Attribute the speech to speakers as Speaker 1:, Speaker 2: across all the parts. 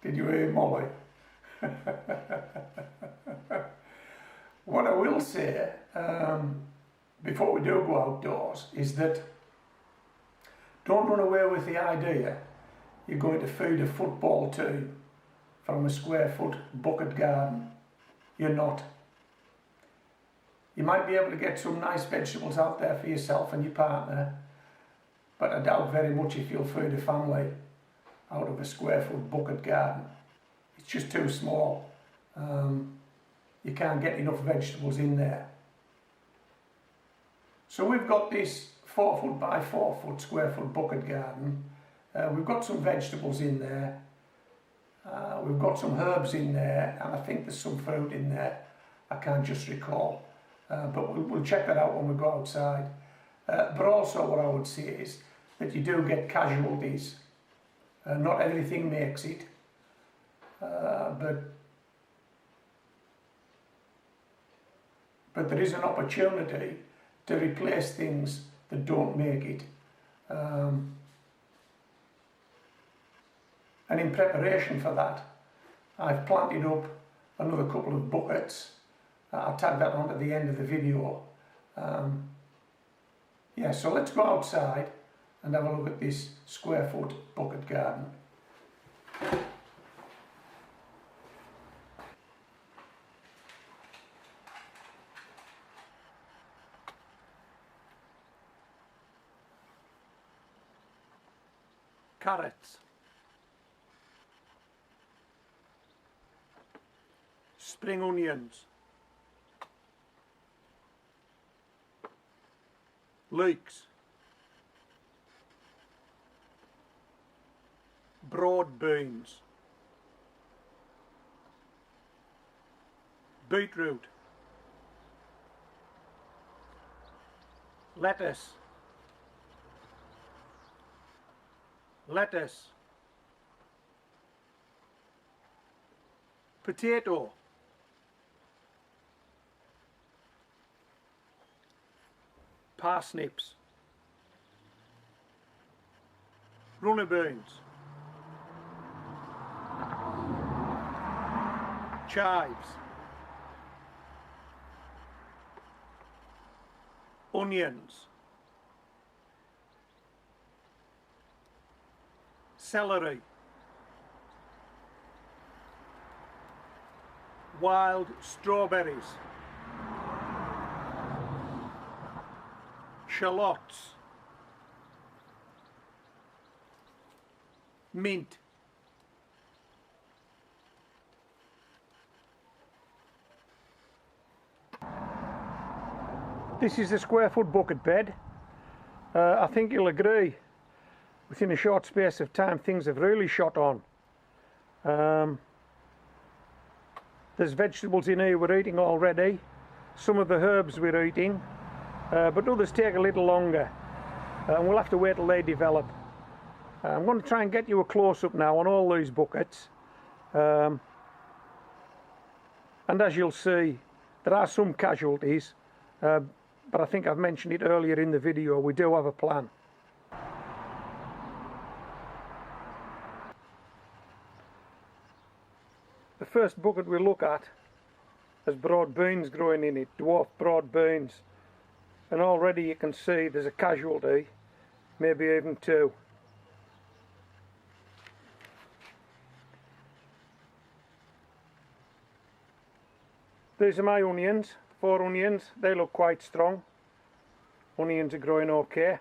Speaker 1: Did you hear Molly? What I will say before we do go outdoors is that don't run away with the idea you're going to feed a football team from a square foot bucket garden. You're not. You might be able to get some nice vegetables out there for yourself and your partner, but I doubt very much if you'll feed a family out of a square foot bucket garden. It's just too small. You can't get enough vegetables in there. So we've got this 4 foot by 4 foot square foot bucket garden. We've got some vegetables in there. We've got some herbs in there, and I think there's some fruit in there. I can't just recall. But we'll check that out when we go outside. But also what I would say is that you do get casualties. Not everything makes it, but there is an opportunity to replace things that don't make it. And in preparation for that, I've planted up another couple of buckets. I'll tag that on at the end of the video. Yeah, so let's go outside and have a look at this square foot bucket garden. Carrots, spring onions, leeks, broad beans, beetroot, lettuce, potato, parsnips, runner beans, chives, onions, celery, wild strawberries, shallots, mint, this is a square foot bucket bed. I think you'll agree, within a short space of time things have really shot on. There's vegetables in here we're eating already, some of the herbs we're eating, but others take a little longer, and we'll have to wait till they develop. I'm going to try and get you a close-up now on all these buckets, and as you'll see, there are some casualties, but I think I've mentioned it earlier in the video, we do have a plan. The first bucket we look at has broad beans growing in it, dwarf broad beans, and already you can see there's a casualty, maybe even two. These are my onions, 4 onions, they look quite strong. Onions are growing okay.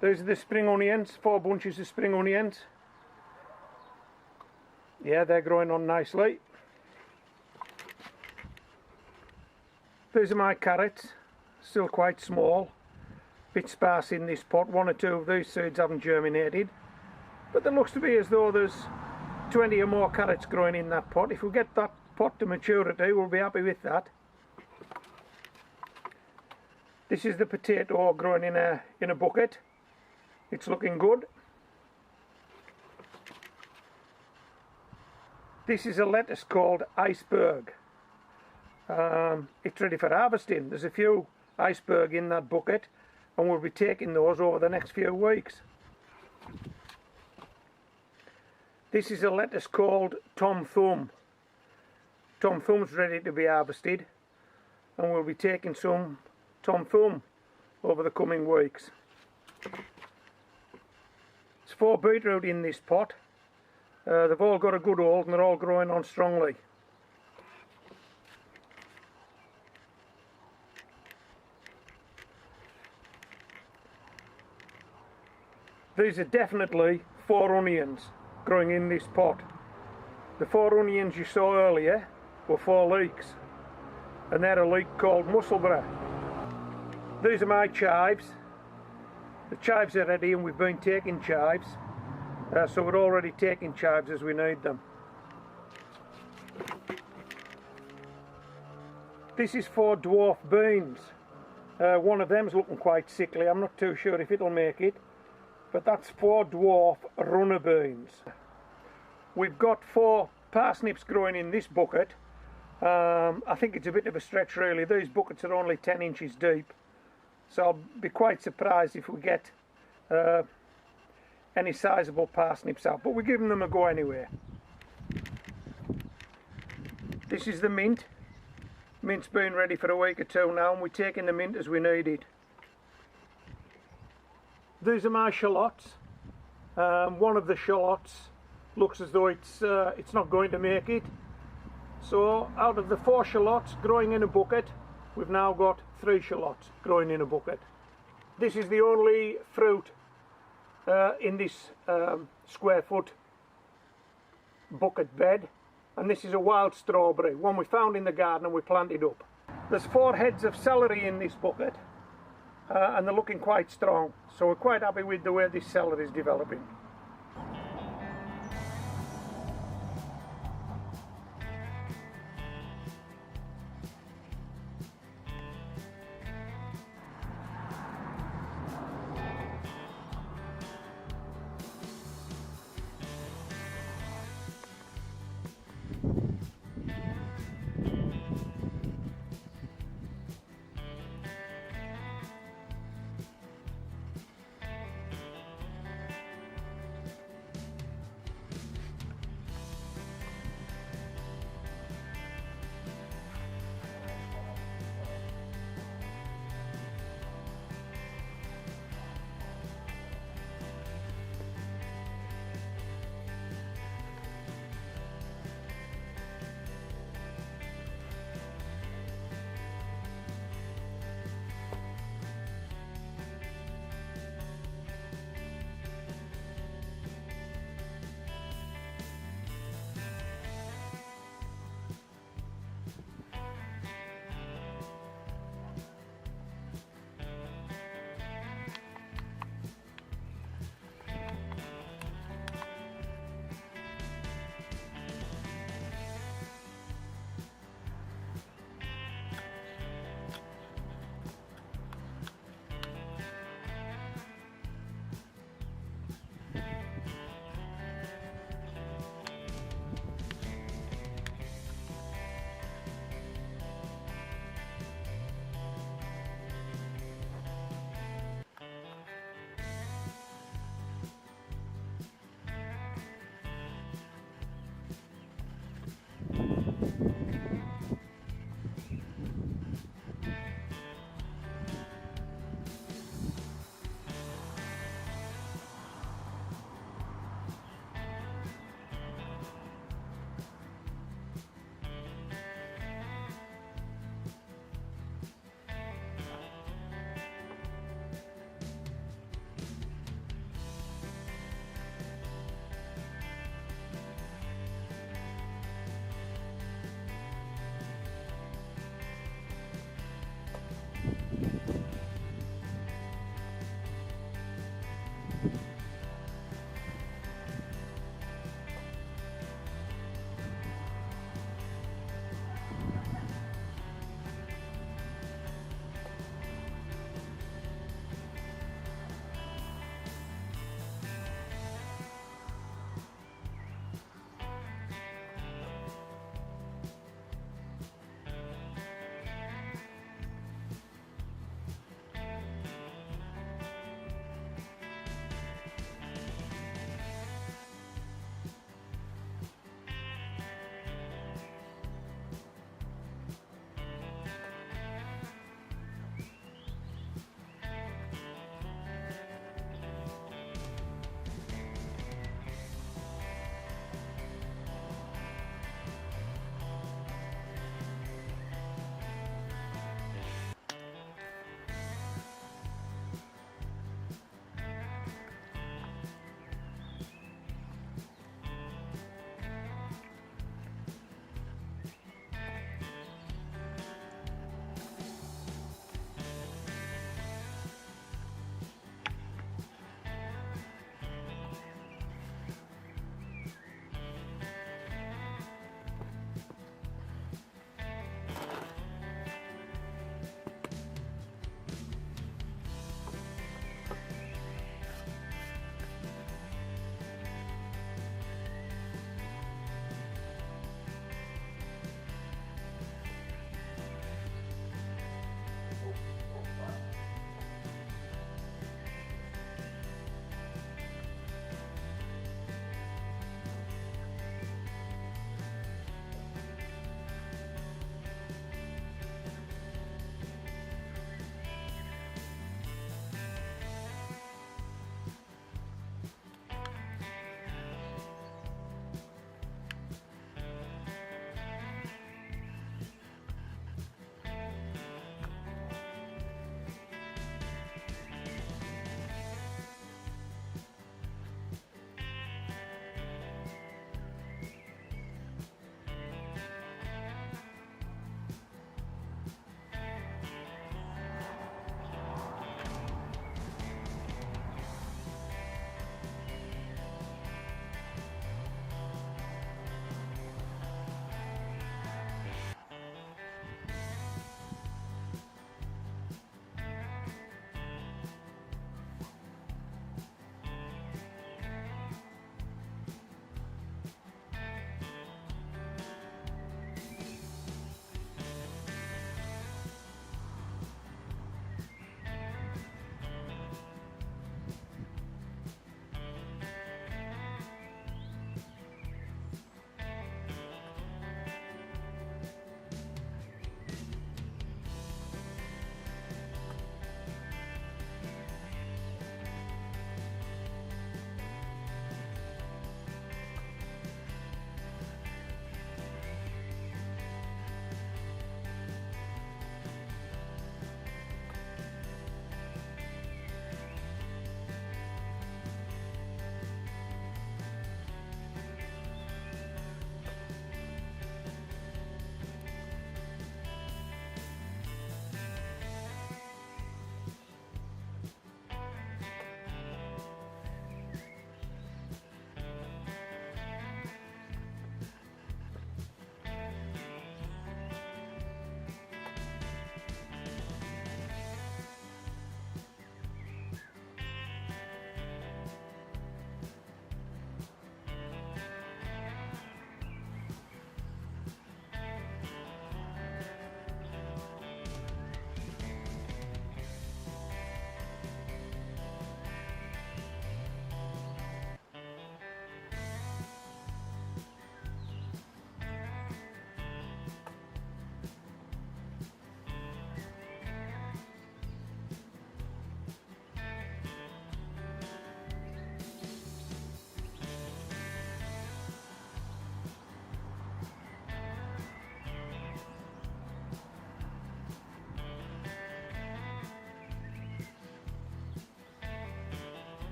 Speaker 1: These are the spring onions, 4 bunches of spring onions. Yeah, they're growing on nicely. These are my carrots, still quite small, bit sparse in this pot. 1 or 2 of these seeds haven't germinated, but there looks to be as though there's 20 or more carrots growing in that pot. If we get that pot to maturity, we'll be happy with that. This is the potato growing in a bucket. It's looking good. This is a lettuce called iceberg. It's ready for harvesting. There's a few iceberg in that bucket, and we'll be taking those over the next few weeks. This is a lettuce called Tom Thumb. Tom Thumb's ready to be harvested, and we'll be taking some Tom Thumb over the coming weeks. There's 4 beetroot in this pot. They've all got a good hold and they're all growing on strongly. These are definitely 4 onions growing in this pot. The 4 onions you saw earlier were 4 leeks, and they're a leek called Musselburgh. These are my chives. The chives are ready and we've been taking chives, so we're already taking chives as we need them. This is 4 dwarf beans. One of them's looking quite sickly. I'm not too sure if it'll make it, but that's 4 dwarf runner beans. We've got 4 parsnips growing in this bucket. I think it's a bit of a stretch really. These buckets are only 10 inches deep, so I'll be quite surprised if we get any sizable parsnips out, but we're giving them a go anyway. This is the mint. Mint's been ready for a week or 2 now, and we're taking the mint as we need it. These are my shallots. One of the shallots looks as though it's not going to make it. So out of the 4 shallots growing in a bucket, we've now got 3 shallots growing in a bucket. This is the only fruit in this square foot bucket bed, and this is a wild strawberry, one we found in the garden and we planted up. There's 4 heads of celery in this bucket, and they're looking quite strong, so we're quite happy with the way this celery is developing.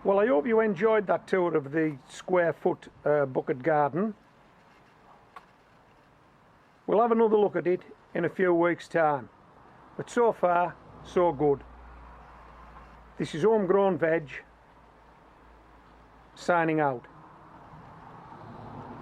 Speaker 1: Well, I hope you enjoyed that tour of the square foot bucket garden. We'll have another look at it in a few weeks' time. But so far, so good. This is Homegrown Veg, signing out.